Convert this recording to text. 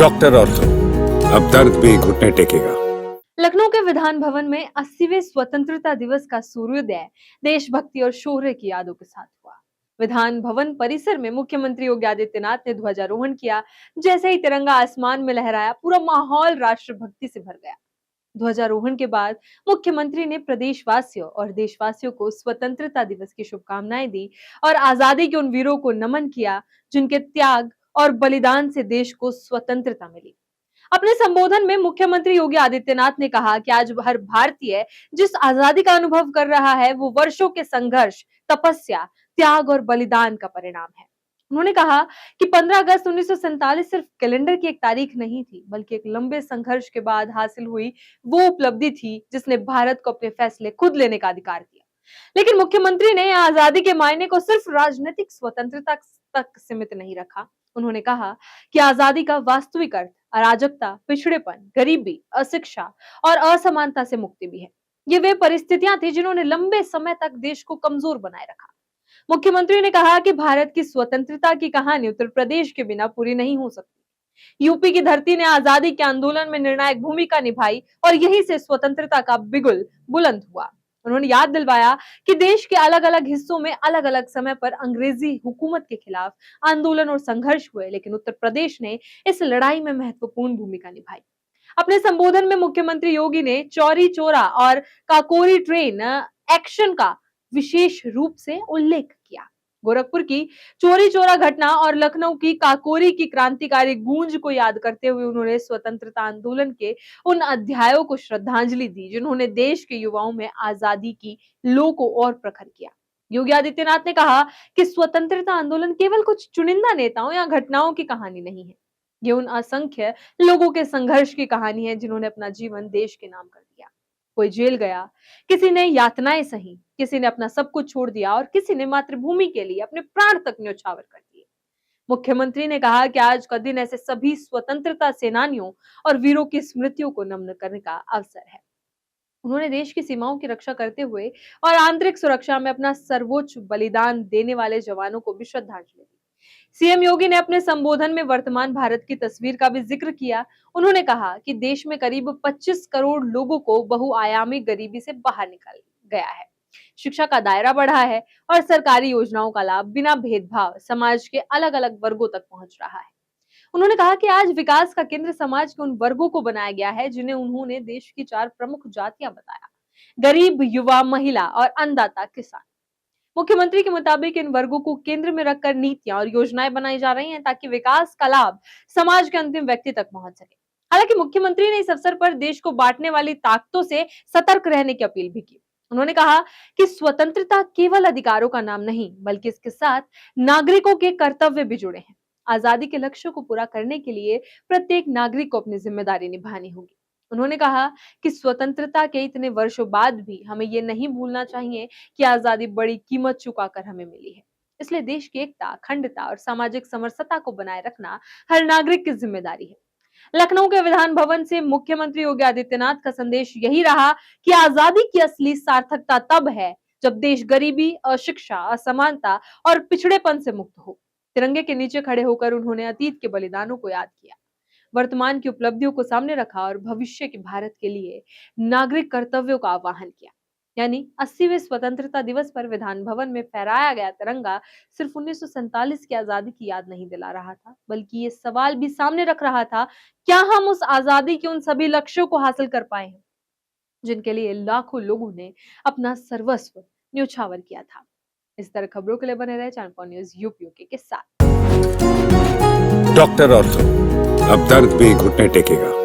Doctor ortho, अब दर्द भी घुटने टेकेगा। लखनऊ के विधान भवन में 80वें स्वतंत्रता दिवस का सूर्योदय देशभक्ति और शौर्य की यादों के साथ हुआ। विधान भवन परिसर में मुख्यमंत्री योगी आदित्यनाथ ने ध्वजारोहण किया। जैसे ही तिरंगा आसमान में लहराया, पूरा माहौल राष्ट्रभक्ति से भर गया। ध्वजारोहण के बाद मुख्यमंत्री ने प्रदेशवासियों और देशवासियों को स्वतंत्रता दिवस की शुभकामनाएं दी और आजादी के उन वीरों को नमन किया जिनके त्याग और बलिदान से देश को स्वतंत्रता मिली। अपने संबोधन में मुख्यमंत्री योगी आदित्यनाथ ने कहा कि आज हर भारतीय जिस आजादी का अनुभव कर रहा है, वो वर्षों के संघर्ष, तपस्या, त्याग और बलिदान का परिणाम है। उन्होंने कहा कि 15 अगस्त 1947 सिर्फ कैलेंडर की एक तारीख नहीं थी, बल्कि एक लंबे संघर्ष के बाद हासिल हुई वो उपलब्धि थी जिसने भारत को अपने फैसले खुद लेने का अधिकार दिया। लेकिन मुख्यमंत्री ने आजादी के मायने को सिर्फ राजनीतिक स्वतंत्रता तक सीमित नहीं रखा। उन्होंने कहा कि आजादी का वास्तविक अर्थ अराजकता, पिछड़ेपन, गरीबी, अशिक्षा और असमानता से मुक्ति भी है। ये वे परिस्थितियां थी जिन्होंने लंबे समय तक देश को कमजोर बनाए रखा। मुख्यमंत्री ने कहा कि भारत की स्वतंत्रता की कहानी उत्तर प्रदेश के बिना पूरी नहीं हो सकती। यूपी की धरती ने आजादी के आंदोलन में निर्णायक भूमिका निभाई और यहीं से स्वतंत्रता का बिगुल बुलंद हुआ। उन्होंने याद दिलवाया कि देश के अलग अलग हिस्सों में अलग अलग समय पर अंग्रेजी हुकूमत के खिलाफ आंदोलन और संघर्ष हुए, लेकिन उत्तर प्रदेश ने इस लड़ाई में महत्वपूर्ण भूमिका निभाई। अपने संबोधन में मुख्यमंत्री योगी ने चौरी चौरा और काकोरी ट्रेन एक्शन का विशेष रूप से उल्लेख किया। गोरखपुर की चौरी चौरा घटना और लखनऊ की काकोरी की क्रांतिकारी गूंज को याद करते हुए उन्होंने स्वतंत्रता आंदोलन के उन अध्यायों को श्रद्धांजलि दी जिन्होंने देश के युवाओं में आजादी की लौ को और प्रखर किया। योगी आदित्यनाथ ने कहा कि स्वतंत्रता आंदोलन केवल कुछ चुनिंदा नेताओं या घटनाओं की कहानी नहीं है। ये उन असंख्य लोगों के संघर्ष की कहानी है जिन्होंने अपना जीवन देश के नाम कर दिया। कोई जेल गया, किसी ने यातनाएं सही, किसी ने अपना सब कुछ छोड़ दिया और किसी ने मातृभूमि के लिए अपने प्राण तक न्यौछावर कर दिए। मुख्यमंत्री ने कहा कि आज का दिन ऐसे सभी स्वतंत्रता सेनानियों और वीरों की स्मृतियों को नमन करने का अवसर है। उन्होंने देश की सीमाओं की रक्षा करते हुए और आंतरिक सुरक्षा में अपना सर्वोच्च बलिदान देने वाले जवानों को भी श्रद्धांजलि दी। सीएम योगी ने अपने संबोधन में वर्तमान भारत की तस्वीर का भी जिक्र किया। उन्होंने कहा कि देश में करीब 25 करोड़ लोगों को बहुआयामी गरीबी से बाहर निकाल गया है, शिक्षा का दायरा बढ़ा है और सरकारी योजनाओं का लाभ बिना भेदभाव समाज के अलग अलग वर्गों तक पहुंच रहा है। उन्होंने कहा कि आज विकास का केंद्र समाज के उन वर्गों को बनाया गया है जिन्हें उन्होंने देश की 4 प्रमुख जातियां बताया: गरीब, युवा, महिला और अन्नदाता किसान। मुख्यमंत्री के मुताबिक इन वर्गों को केंद्र में रखकर नीतियां और योजनाएं बनाई जा रही हैं ताकि विकास का लाभ समाज के अंतिम व्यक्ति तक पहुंच सके। हालांकि मुख्यमंत्री ने इस अवसर पर देश को बांटने वाली ताकतों से सतर्क रहने की अपील भी की। उन्होंने कहा कि स्वतंत्रता केवल अधिकारों का नाम नहीं, बल्कि इसके साथ नागरिकों के कर्तव्य भी जुड़े हैं। आजादी के लक्ष्य को पूरा करने के लिए प्रत्येक नागरिक को अपनी जिम्मेदारी निभानी होगी। उन्होंने कहा कि स्वतंत्रता के इतने वर्षों बाद भी हमें ये नहीं भूलना चाहिए कि आजादी बड़ी कीमत चुकाकर हमें मिली है। इसलिए देश की एकता, अखंडता और सामाजिक समरसता को बनाए रखना हर नागरिक की जिम्मेदारी है। लखनऊ के विधान भवन से मुख्यमंत्री योगी आदित्यनाथ का संदेश यही रहा कि आजादी की असली सार्थकता तब है जब देश गरीबी, अशिक्षा, असमानता और पिछड़ेपन से मुक्त हो। तिरंगे के नीचे खड़े होकर उन्होंने अतीत के बलिदानों को याद किया, वर्तमान की उपलब्धियों को सामने रखा और भविष्य के भारत के लिए नागरिक कर्तव्यों का आह्वान किया। यानी 80वें स्वतंत्रता दिवस पर विधान भवन में फहराया गया तिरंगा सिर्फ 1947 की आजादी की याद नहीं दिला रहा था, बल्कि ये सवाल भी सामने रख रहा था, क्या हम उस आजादी के उन सभी लक्ष्यों को हासिल कर पाए हैं जिनके लिए लाखों लोगों ने अपना सर्वस्व न्यौछावर किया था। इस तरह खबरों के लिए बने रहे चैनल न्यूज़ यूपी के साथ। डॉक्टर ऑर्थो, अब दर्द भी घुटने टेकेगा।